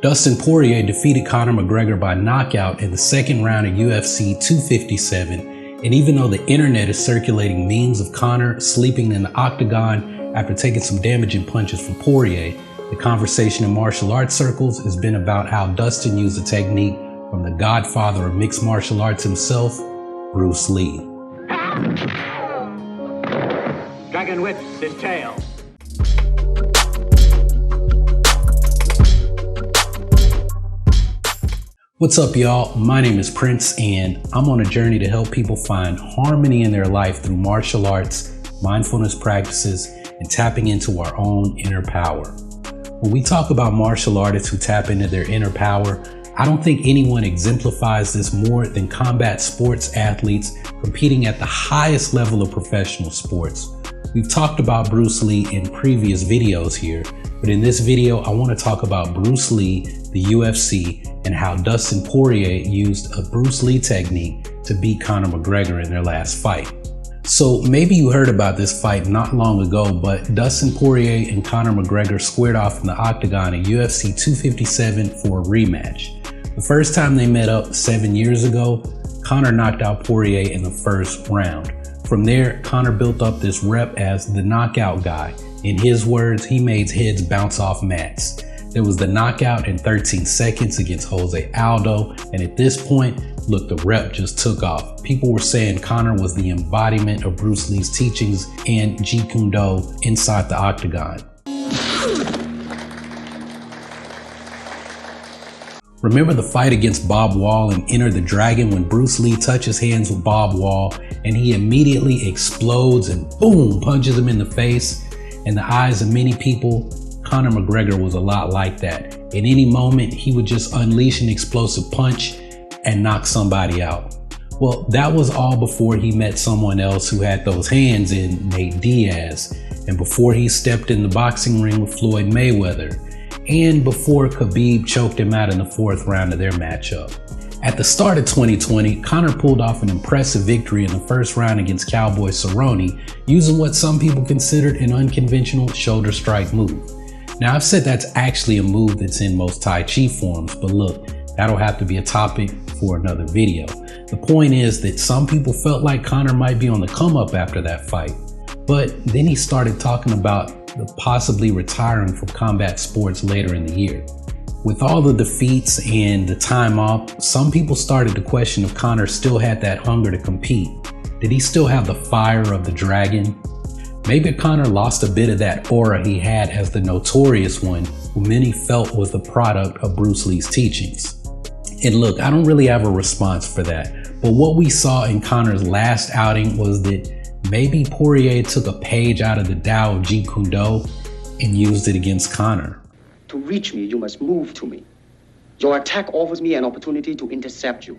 Dustin Poirier defeated Conor McGregor by knockout in the second round of UFC 257, and even though the internet is circulating memes of Conor sleeping in the Octagon after taking some damaging punches from Poirier, the conversation in martial arts circles has been about how Dustin used a technique from the godfather of mixed martial arts himself, Bruce Lee. Dragon whips his tail. What's up, y'all? My name is Prince, and I'm on a journey to help people find harmony in their life through martial arts, mindfulness practices, and tapping into our own inner power. When we talk about martial artists who tap into their inner power, I don't think anyone exemplifies this more than combat sports athletes competing at the highest level of professional sports. We've talked about Bruce Lee in previous videos here, but in this video, I want to talk about Bruce Lee, the UFC, and how Dustin Poirier used a Bruce Lee technique to beat Conor McGregor in their last fight. So maybe you heard about this fight not long ago, but Dustin Poirier and Conor McGregor squared off in the Octagon at UFC 257 for a rematch. The first time they met up 7 years ago, Conor knocked out Poirier in the first round. From there, Conor built up this rep as the knockout guy. In his words, he made heads bounce off mats. There was the knockout in 13 seconds against Jose Aldo, and at this point, look, the rep just took off. People were saying Conor was the embodiment of Bruce Lee's teachings and Jeet Kune Do inside the Octagon. Remember the fight against Bob Wall in Enter the Dragon when Bruce Lee touches hands with Bob Wall and he immediately explodes and boom, punches him in the face? In the eyes of many people, Conor McGregor was a lot like that. At any moment, he would just unleash an explosive punch and knock somebody out. Well, that was all before he met someone else who had those hands in Nate Diaz, and before he stepped in the boxing ring with Floyd Mayweather, and before Khabib choked him out in the fourth round of their matchup. At the start of 2020, Conor pulled off an impressive victory in the first round against Cowboy Cerrone, using what some people considered an unconventional shoulder strike move. Now, I've said that's actually a move that's in most Tai Chi forms, but look, that'll have to be a topic for another video. The point is that some people felt like Conor might be on the come up after that fight, but then he started talking about possibly retiring from combat sports later in the year. With all the defeats and the time off, some people started to question if Conor still had that hunger to compete. Did he still have the fire of the dragon? Maybe Conor lost a bit of that aura he had as the notorious one, who many felt was the product of Bruce Lee's teachings. And look, I don't really have a response for that, but what we saw in Conor's last outing was that maybe Poirier took a page out of the Tao of Jeet Kune Do and used it against Conor. To reach me, you must move to me. Your attack offers me an opportunity to intercept you.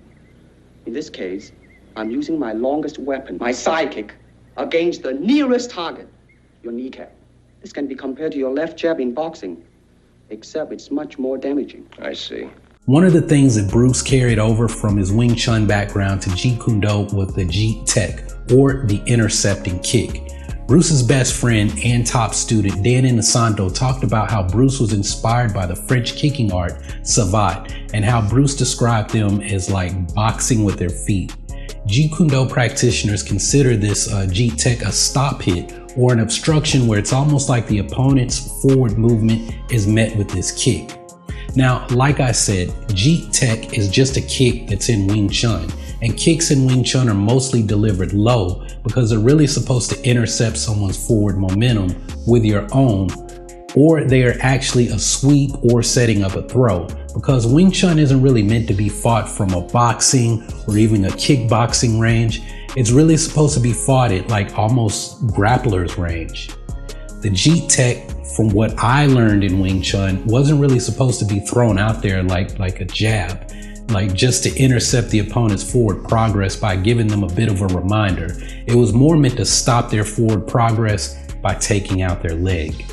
In this case, I'm using my longest weapon, my sidekick, against the nearest target, your kneecap. This can be compared to your left jab in boxing, except it's much more damaging. I see. One of the things that Bruce carried over from his Wing Chun background to Jeet Kune Do was the Jeet Tech, or the intercepting kick. Bruce's best friend and top student Dan Inosanto talked about how Bruce was inspired by the French kicking art savate, and how Bruce described them as like boxing with their feet. Jeet Kune Do practitioners consider this Jeet Tech a stop hit, or an obstruction where it's almost like the opponent's forward movement is met with this kick. Now, like I said, Jeet Tech is just a kick that's in Wing Chun, and kicks in Wing Chun are mostly delivered low because they're really supposed to intercept someone's forward momentum with your own, or they are actually a sweep or setting up a throw, because Wing Chun isn't really meant to be fought from a boxing or even a kickboxing range. It's really supposed to be fought at like almost grappler's range. The Jeet Tech, from what I learned in Wing Chun, wasn't really supposed to be thrown out there like a jab, like just to intercept the opponent's forward progress by giving them a bit of a reminder. It was more meant to stop their forward progress by taking out their leg.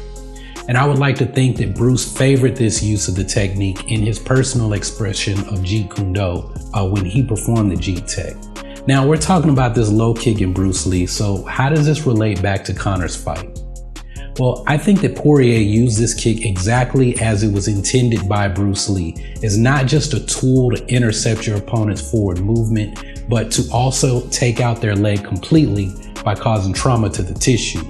And I would like to think that Bruce favored this use of the technique in his personal expression of Jeet Kune Do when he performed the Jeet Tech. Now, we're talking about this low kick in Bruce Lee, so how does this relate back to Conor's fight? Well, I think that Poirier used this kick exactly as it was intended by Bruce Lee. It's not just a tool to intercept your opponent's forward movement, but to also take out their leg completely by causing trauma to the tissue.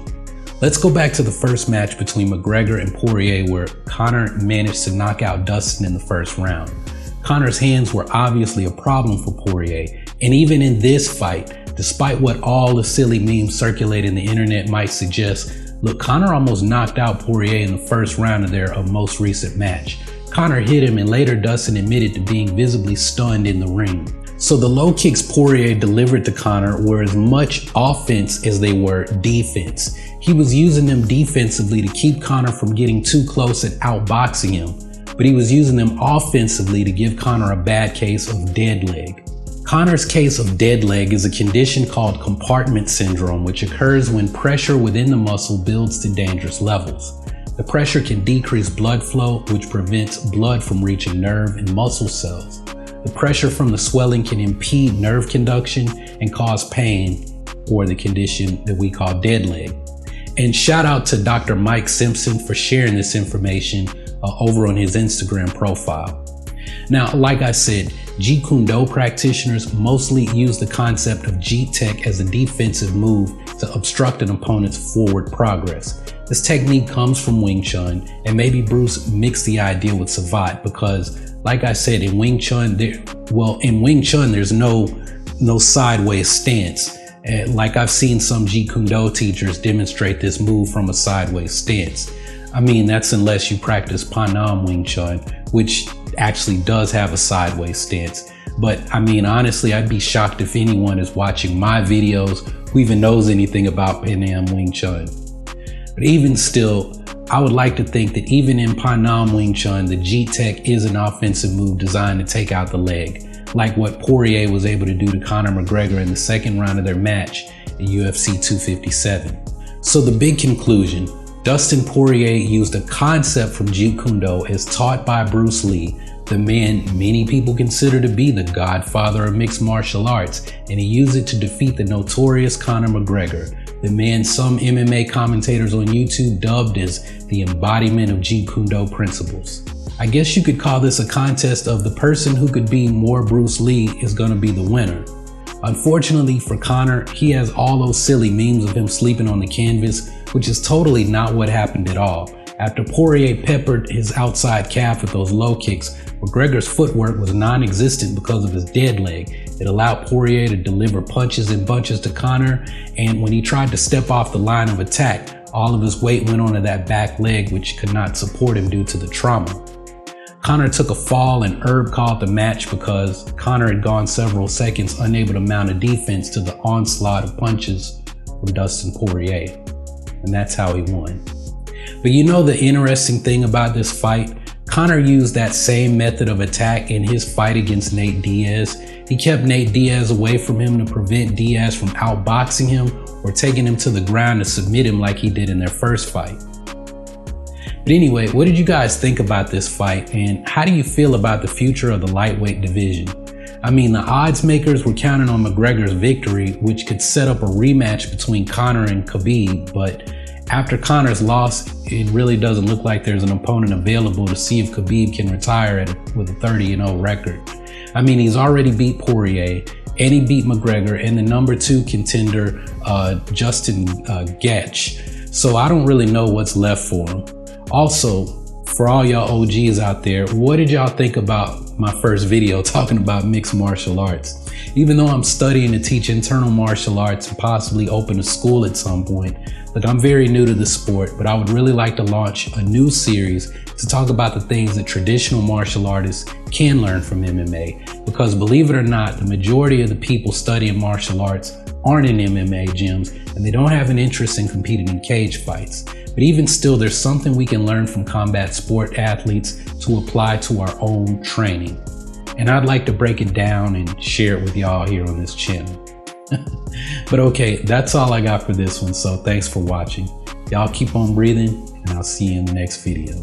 Let's go back to the first match between McGregor and Poirier, where Conor managed to knock out Dustin in the first round. Conor's hands were obviously a problem for Poirier, and even in this fight, despite what all the silly memes circulating the internet might suggest, look, Conor almost knocked out Poirier in the first round of their most recent match. Conor hit him, and later Dustin admitted to being visibly stunned in the ring. So the low kicks Poirier delivered to Conor were as much offense as they were defense. He was using them defensively to keep Conor from getting too close and outboxing him, but he was using them offensively to give Conor a bad case of dead leg. Conor's case of dead leg is a condition called compartment syndrome, which occurs when pressure within the muscle builds to dangerous levels. The pressure can decrease blood flow, which prevents blood from reaching nerve and muscle cells. The pressure from the swelling can impede nerve conduction and cause pain, or the condition that we call dead leg. And shout out to Dr. Mike Simpson for sharing this information over on his Instagram profile. Now, like I said, Jeet Kune Do practitioners mostly use the concept of Jeet Tech as a defensive move to obstruct an opponent's forward progress. This technique comes from Wing Chun, and maybe Bruce mixed the idea with Savate because, like I said, in Wing Chun, there's no sideways stance. Like I've seen some Jeet Kune Do teachers demonstrate this move from a sideways stance. I mean, that's unless you practice Panam Wing Chun, which actually does have a sideways stance. But I mean, honestly, I'd be shocked if anyone is watching my videos who even knows anything about Panam Wing Chun. But even still, I would like to think that even in Panam Wing Chun, the Jeet Tech is an offensive move designed to take out the leg, like what Poirier was able to do to Conor McGregor in the second round of their match at UFC 257. So the big conclusion, Dustin Poirier used a concept from Jeet Kune Do as taught by Bruce Lee, the man many people consider to be the godfather of mixed martial arts, and he used it to defeat the notorious Conor McGregor, the man some MMA commentators on YouTube dubbed as the embodiment of Jeet Kune Do principles. I guess you could call this a contest of the person who could be more Bruce Lee is gonna be the winner. Unfortunately for Conor, he has all those silly memes of him sleeping on the canvas, which is totally not what happened at all. After Poirier peppered his outside calf with those low kicks, McGregor's footwork was non-existent because of his dead leg. It allowed Poirier to deliver punches and bunches to Conor, and when he tried to step off the line of attack, all of his weight went onto that back leg, which could not support him due to the trauma. Conor took a fall, and Herb called the match because Conor had gone several seconds unable to mount a defense to the onslaught of punches from Dustin Poirier, and that's how he won. But you know the interesting thing about this fight? Conor used that same method of attack in his fight against Nate Diaz. He kept Nate Diaz away from him to prevent Diaz from outboxing him or taking him to the ground to submit him like he did in their first fight. But anyway, what did you guys think about this fight, and how do you feel about the future of the lightweight division? I mean, the odds makers were counting on McGregor's victory, which could set up a rematch between Conor and Khabib, but after Conor's loss, it really doesn't look like there's an opponent available to see if Khabib can retire with a 30-0 record. I mean, he's already beat Poirier, and he beat McGregor, and the number 2 contender, Justin Gaethje. So I don't really know what's left for him. Also, for all y'all OGs out there, what did y'all think about my first video talking about mixed martial arts? Even though I'm studying to teach internal martial arts and possibly open a school at some point, look, I'm very new to the sport, but I would really like to launch a new series to talk about the things that traditional martial artists can learn from MMA. Because believe it or not, the majority of the people studying martial arts aren't in MMA gyms, and they don't have an interest in competing in cage fights. But even still, there's something we can learn from combat sport athletes to apply to our own training. And I'd like to break it down and share it with y'all here on this channel. But okay, that's all I got for this one, so thanks for watching. Y'all keep on breathing, and I'll see you in the next video.